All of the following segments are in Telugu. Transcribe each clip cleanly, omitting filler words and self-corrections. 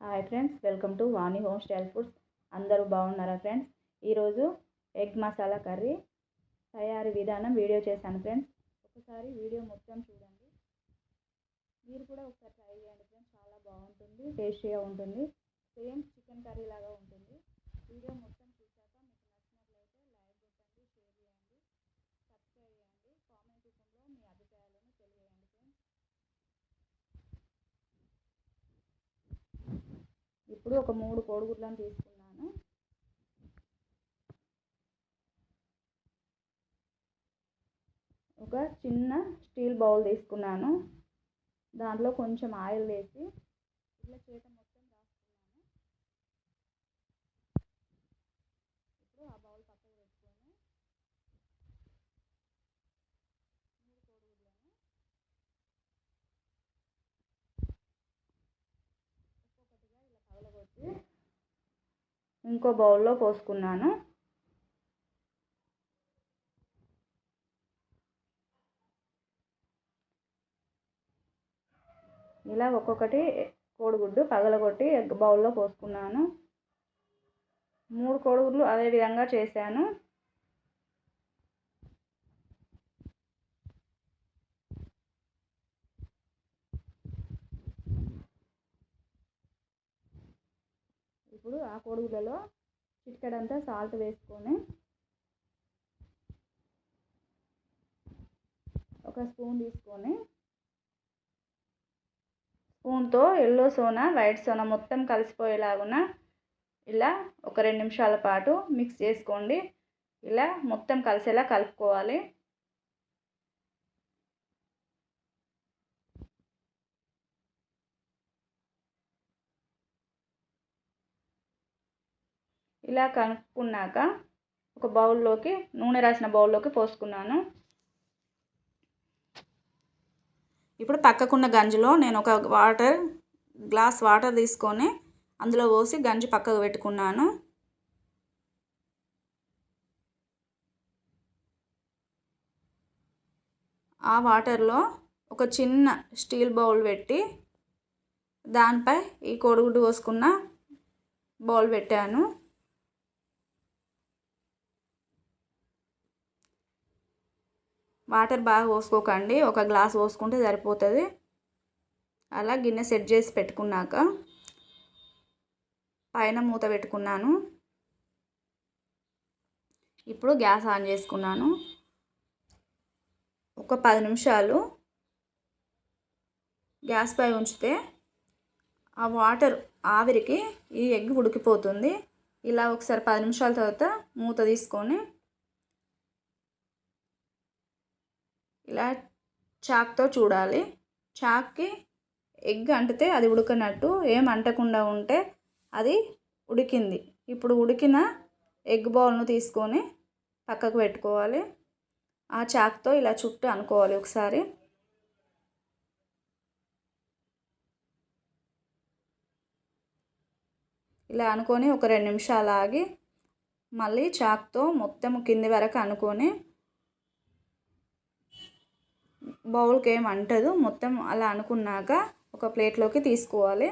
Hi friends, welcome to Vani home style foods. అందరూ బాగున్నారా ఫ్రెండ్స్? ఈరోజు ఎగ్ మసాలా కర్రీ తయారీ విధానం వీడియో చేశాను ఫ్రెండ్స్. ఒకసారి వీడియో మొత్తం చూడండి. మీరు కూడా ఒకసారి ట్రై చేయండి ఫ్రెండ్స్. చాలా బాగుంటుంది, టేస్టీగా ఉంటుంది. సేమ్ చికెన్ కర్రీ లాగా ఉంటుంది. వీడియో మొత్తం చూశాక మీకు నచ్చినట్లయితే లైక్ కొట్టండి, షేర్ చేయండి, సబ్స్క్రైబ్ చేయండి, కామెంట్ రూపంలో మీ అభిప్రాయాలను తెలియజేయండి ఫ్రెండ్స్. ఇప్పుడు ఒక 3 కోడిగుడ్లను తీసుకున్నాను. ఒక చిన్న స్టీల్ బౌల్ తీసుకున్నాను. దాంట్లో కొంచెం ఆయిల్ వేసి ఇట్లా చేత మొత్తం రాసుకున్నాను. ఇప్పుడు ఆ బౌల్ పక్కకు పెట్టుకొని 3 కోడిగుడ్లను ఒక్కొక్కటిగా ఇలా పగలగొట్టి ఇంకో బౌల్లో పోసుకున్నాను. ఇలా ఒక్కొక్కటి కోడిగుడ్డు పగలగొట్టి ఎగ్ బౌల్లో పోసుకున్నాను. 3 కోడిగుడ్లు అదే విధంగా చేశాను. ఇప్పుడు ఆ కోడిగుడ్లలో చిటికెడంతా సాల్ట్ వేసుకొని ఒక స్పూన్ తీసుకొని స్పూన్తో ఎల్లో సోనా వైట్ సోనా మొత్తం కలిసిపోయేలాగున ఇలా ఒక 2 నిమిషాల పాటు మిక్స్ చేసుకోండి. ఇలా మొత్తం కలిసేలా కలుపుకోవాలి. ఇలా కలుపుకున్నాక ఒక బౌల్లోకి నూనె రాసిన బౌల్లోకి పోసుకున్నాను. ఇప్పుడు పక్కకున్న గంజిలో నేను ఒక గ్లాస్ వాటర్ తీసుకొని అందులో పోసి గంజి పక్కకు పెట్టుకున్నాను. ఆ వాటర్లో ఒక చిన్న స్టీల్ బౌల్ పెట్టి దానిపై ఈ కోడిగుడ్డు పోసుకున్న బౌల్ పెట్టాను. వాటర్ బాగా పోసుకోకండి, ఒక గ్లాస్ పోసుకుంటే సరిపోతుంది. అలా గిన్నె సెట్ చేసి పెట్టుకున్నాక పైన మూత పెట్టుకున్నాను. ఇప్పుడు గ్యాస్ ఆన్ చేసుకున్నాను. ఒక 10 నిమిషాలు గ్యాస్ పై ఉంచితే ఆ వాటర్ ఆవిరికి ఈ ఎగ్ ఉడికిపోతుంది. ఇలా ఒకసారి 10 నిమిషాల తర్వాత మూత తీసుకొని ఇలా చాక్తో చూడాలి. చాక్కి ఎగ్ అంటితే అది ఉడకనట్టు, ఏం అంటకుండా ఉంటే అది ఉడికింది. ఇప్పుడు ఉడికిన ఎగ్ బౌల్ను తీసుకొని పక్కకు పెట్టుకోవాలి. ఆ చాక్తో ఇలా చుట్టూ అనుకోవాలి ఒకసారి. ఇలా అనుకొని ఒక 2 నిమిషాలు ఆగి మళ్ళీ చాక్తో మొత్తం కింది వరకు అనుకొని బౌల్కి ఏం అంటదు. మొత్తం అలా అనుకున్నాక ఒక ప్లేట్లోకి తీసుకోవాలి.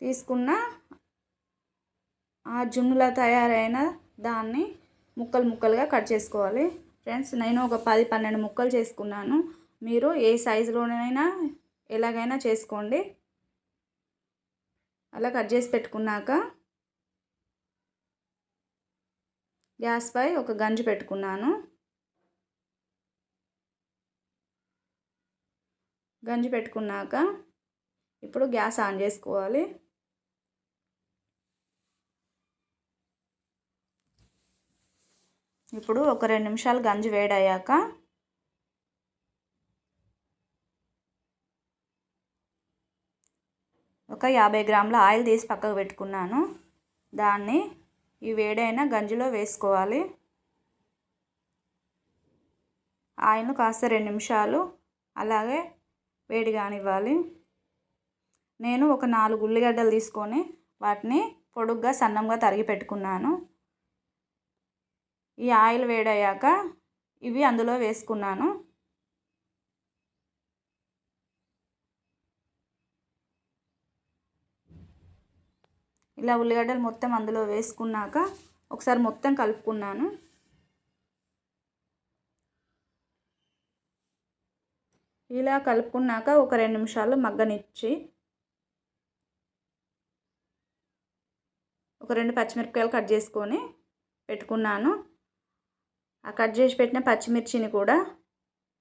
తీసుకున్న ఆ జున్నులా తయారైన దాన్ని ముక్కలు ముక్కలుగా కట్ చేసుకోవాలి. ఫ్రెండ్స్, నేను ఒక 10-12 ముక్కలు చేసుకున్నాను. మీరు ఏ సైజులోనైనా ఎలాగైనా చేసుకోండి. అలా కట్ చేసి పెట్టుకున్నాక గ్యాస్ పై ఒక గంజి పెట్టుకున్నాను. గంజి పెట్టుకున్నాక ఇప్పుడు గ్యాస్ ఆన్ చేసుకోవాలి. ఇప్పుడు ఒక 2 నిమిషాలు గంజి వేడయ్యాక ఒక 50 గ్రాముల ఆయిల్ తీసి పక్కకు పెట్టుకున్నాను. దాన్ని ఈ వేడైన గంజిలో వేసుకోవాలి. ఆయిల్ను కాస్త 2 నిమిషాలు అలాగే వేడి కానివ్వాలి. నేను ఒక 4 ఉల్లిగడ్డలు తీసుకొని వాటిని పొడుగ్గా సన్నంగా తరిగి పెట్టుకున్నాను. ఈ ఆయిల్ వేడయ్యాక ఇవి అందులో వేసుకున్నాను. ఇలా ఉల్లిగడ్డలు మొత్తం అందులో వేసుకున్నాక ఒకసారి మొత్తం కలుపుకున్నాను. ఇలా కలుపుకున్నాక ఒక 2 నిమిషాలు మగ్గనిచ్చి ఒక 2 పచ్చిమిరపకాయలు కట్ చేసుకొని పెట్టుకున్నాను. ఆ కట్ చేసి పెట్టిన పచ్చిమిర్చిని కూడా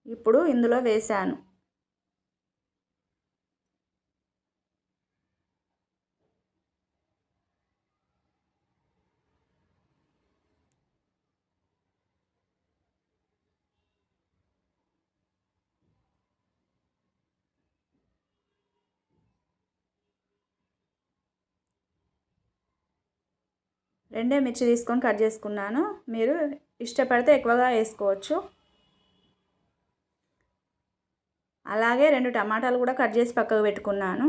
ఇప్పుడు ఇందులో వేసాను. రెండే మిర్చి తీసుకొని కట్ చేసుకున్నాను. మీరు ఇష్టపడితే ఎక్కువగా వేసుకోవచ్చు. అలాగే 2 టమాటాలు కూడా కట్ చేసి పక్కకు పెట్టుకున్నాను.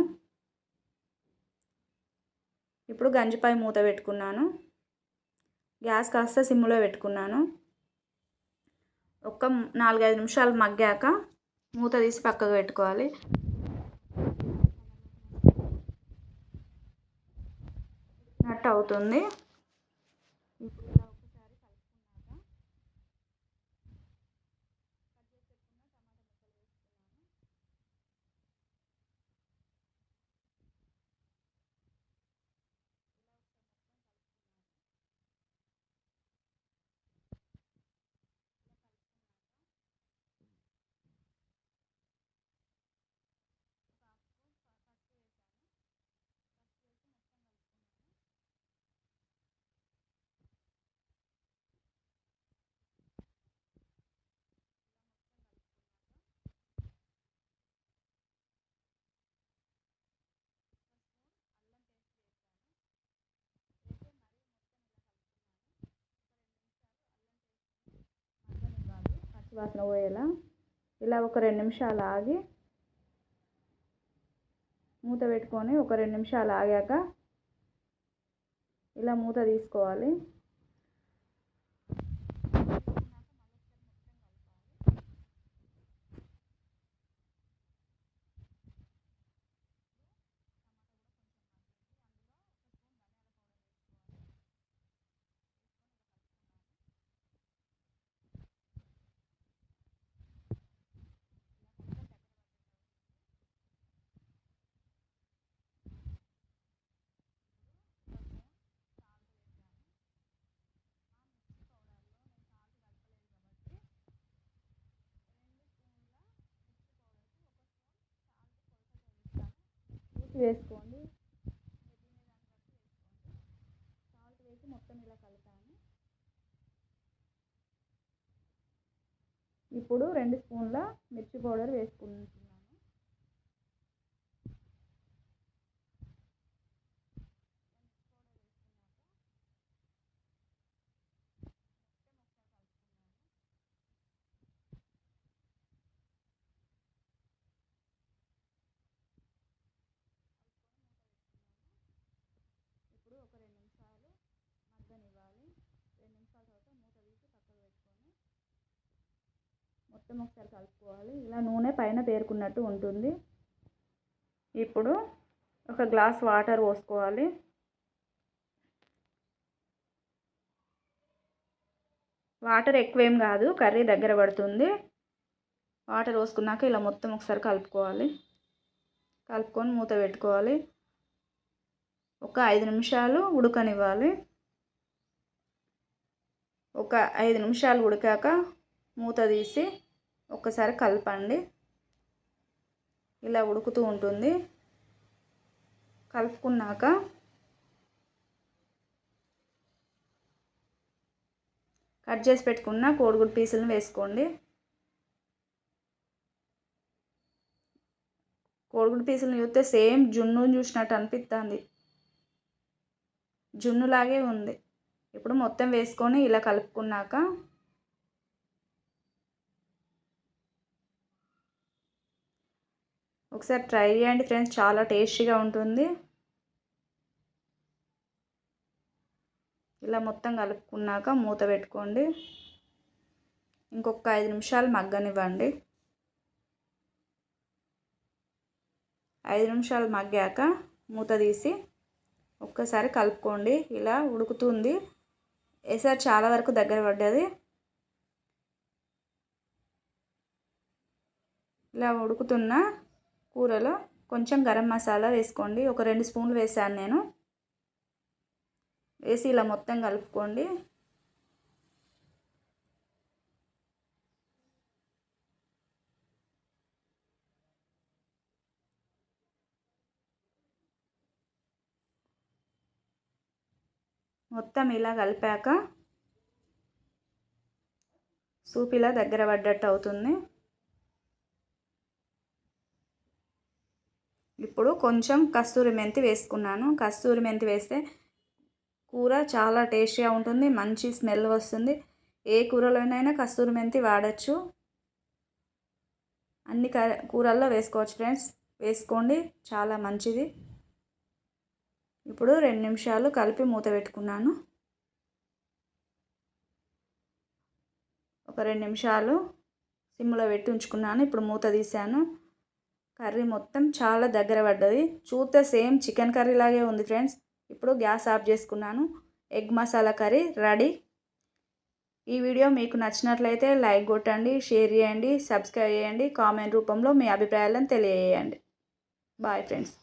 ఇప్పుడు గంజిపై మూత పెట్టుకున్నాను. గ్యాస్ కాస్త సిమ్లో పెట్టుకున్నాను. ఒక 4-5 నిమిషాలు మగ్గాక మూత తీసి పక్కకు పెట్టుకోవాలి. నట్టు అవుతుంది. ఇప్పుడు ఇలా ఒకసారి కలుపుకున్నాక వాసన పోయేలా ఇలా ఒక 2 నిమిషాలు ఆగి మూత పెట్టుకొని ఒక 2 నిమిషాలు ఆగాక ఇలా మూత తీసుకోవాలి. వేసుకోండి. సాల్ట్ వేసి మొత్తం ఇలా కలిపాను. ఇప్పుడు 2 స్పూన్ల మిర్చి పౌడర్ వేసుకుంటున్నాను. ఇప్పుడు ఒక 2 నిమిషాలు మగ్గనివ్వాలి. 2 నిమిషాల తర్వాత మూత తీసి పక్కకు పెట్టుకొని మొత్తం ఒకసారి కలుపుకోవాలి. ఇలా నూనె పైన పేరుకున్నట్టు ఉంటుంది. ఇప్పుడు ఒక గ్లాస్ వాటర్ పోసుకోవాలి. వాటర్ ఎక్కువేం కాదు, కర్రీ దగ్గర పడుతుంది. వాటర్ పోసుకున్నాక ఇలా మొత్తం ఒకసారి కలుపుకోవాలి. కలుపుకొని మూత పెట్టుకోవాలి. ఒక 5 నిమిషాలు ఉడకనివ్వాలి. ఒక 5 నిమిషాలు ఉడికాక మూత తీసి ఒక్కసారి కలపండి. ఇలా ఉడుకుతూ ఉంటుంది. కలుపుకున్నాక కట్ చేసి పెట్టుకున్న కోడిగుడ్డు పీసులను వేసుకోండి. కోడిగుడ్డు పీసులను చూస్తే సేమ్ జున్నుని చూసినట్టు అనిపిస్తుంది. జున్నులాగే ఉంది. ఇప్పుడు మొత్తం వేసుకొని ఇలా కలుపుకున్నాక ఒకసారి ట్రై చేయండి ఫ్రెండ్స్, చాలా టేస్టీగా ఉంటుంది. ఇలా మొత్తం కలుపుకున్నాక మూత పెట్టుకోండి. ఇంకొక 5 నిమిషాలు మగ్గనివ్వండి. 5 నిమిషాలు మగ్గాక మూత తీసి ఒక్కసారి కలుపుకోండి. ఇలా ఉడుకుతుంది. ఎసరు చాలా వరకు దగ్గర పడ్డది. ఇలా ఉడుకుతున్న కూరలో కొంచెం గరం మసాలా వేసుకోండి. ఒక 2 స్పూన్లు వేసాను నేను. వేసి ఇలా మొత్తం కలుపుకోండి. మొత్తం ఇలా కలిపాక సూప్ ఇలా దగ్గర పడ్డట్టు అవుతుంది. ఇప్పుడు కొంచెం కస్తూరి మెంతి వేసుకున్నాను. కస్తూరి మెంతి వేస్తే కూర చాలా టేస్టీగా ఉంటుంది. మంచి స్మెల్ వస్తుంది. ఏ కూరలోనైనా కస్తూరి మెంతి వాడచ్చు. అన్ని కూరల్లో వేసుకోవచ్చు ఫ్రెండ్స్. వేసుకోండి, చాలా మంచిది. ఇప్పుడు 2 నిమిషాలు కలిపి మూత పెట్టుకున్నాను. ఒక 2 నిమిషాలు సిమ్లో పెట్టి ఉంచుకున్నాను. ఇప్పుడు మూత తీసాను. కర్రీ మొత్తం చాలా దగ్గర పడ్డది. చూస్తే సేమ్ చికెన్ కర్రీ లాగే ఉంది ఫ్రెండ్స్. ఇప్పుడు గ్యాస్ ఆఫ్ చేసుకున్నాను. Egg masala curry ready. ఈ వీడియో మీకు నచ్చినట్లయితే లైక్ కొట్టండి, షేర్ చేయండి, సబ్స్క్రైబ్ చేయండి, కామెంట్ రూపంలో మీ అభిప్రాయాలను తెలియజేయండి. Bye friends.